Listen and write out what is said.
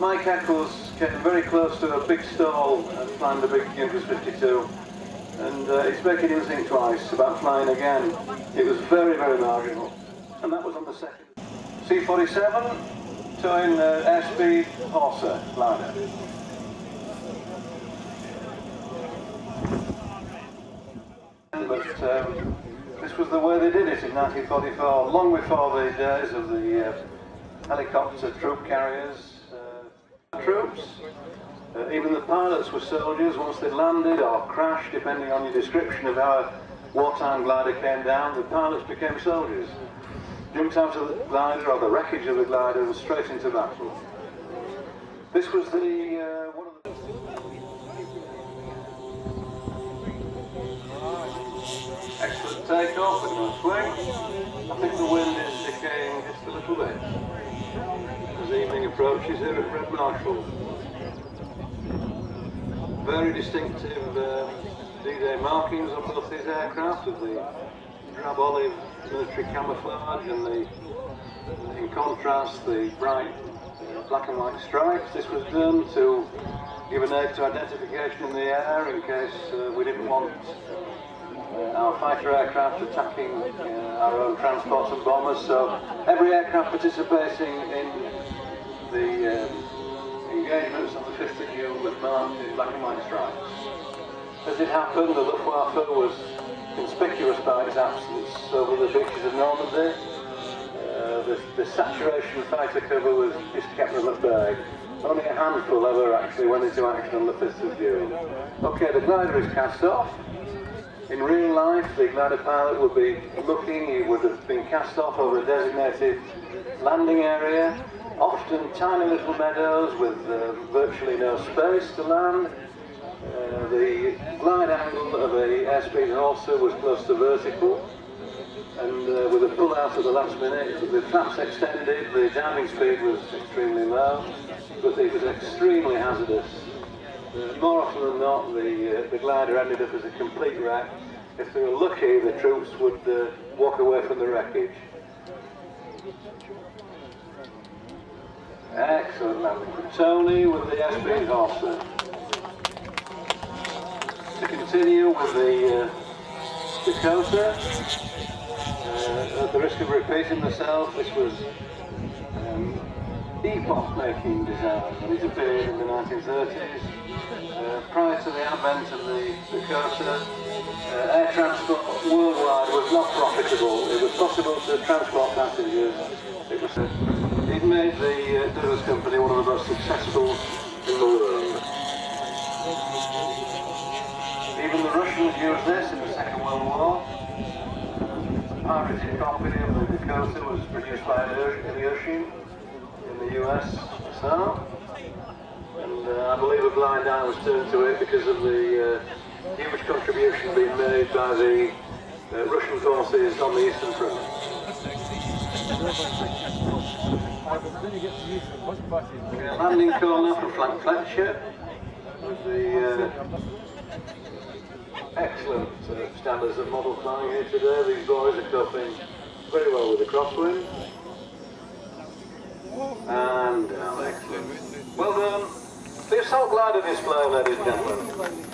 Mike Eccles came very close to a big stall and flying the big Junkers 52, and it's making him think twice about flying again. It was very, very marginal, and that was on the second. C-47 towing airspeed Horsa glider. But this was the way they did it in 1944, long before the days of the helicopter troop carriers. Troops, even the pilots were soldiers. Once they landed or crashed, depending on your description of how a wartime glider came down, the pilots became soldiers. Jumped out of the glider or the wreckage of the glider and straight into battle. This was the one of the excellent takeoff with no swing. I think the wind is decaying just a little bit as evening approaches here at Redmarshall. Very distinctive D-Day markings on both these aircraft with the drab olive military camouflage and in contrast the bright black and white stripes. This was done to give an aid to identification in the air in case we didn't want our fighter aircraft attacking our own transports and bombers. So every aircraft participating in the engagements on the 5th of June was marked in black and white stripes. As it happened, the Luftwaffe was conspicuous by its absence over the beaches of Normandy. The saturation fighter cover was just kept at bay. Only a handful ever actually went into action on the 5th of June. Okay, the glider is cast off. In real life, the glider pilot would be looking, he would have been cast off over a designated landing area, often tiny little meadows with virtually no space to land. The glide angle of a airspeed Horsa was close to vertical, and with a pull out at the last minute, the flaps extended, the diving speed was extremely low, but it was extremely hazardous. More often than not, the glider ended up as a complete wreck. If they were lucky, the troops would walk away from the wreckage. Excellent landing from Tony with the airspeed Horsa. To continue with the Dakota, at the risk of repeating myself, this was epoch-making design when it appeared in the 1930s. Prior to the advent of the Dakota, air transport worldwide was not profitable. It was possible to transport passengers. It made the Douglas Company one of the most successful in the world. Even the Russians used this in the Second World War. A pirated copy of the Dakota was produced by Ilyushin in the US. And I believe a blind eye was turned to it because of the huge contribution being made by the Russian forces on the Eastern Front. Landing corner from Flank Fletcher with the excellent standards of model flying here today. These boys are coping very well with the crosswind. And excellent. Well done. The assault glider display, ladies and gentlemen.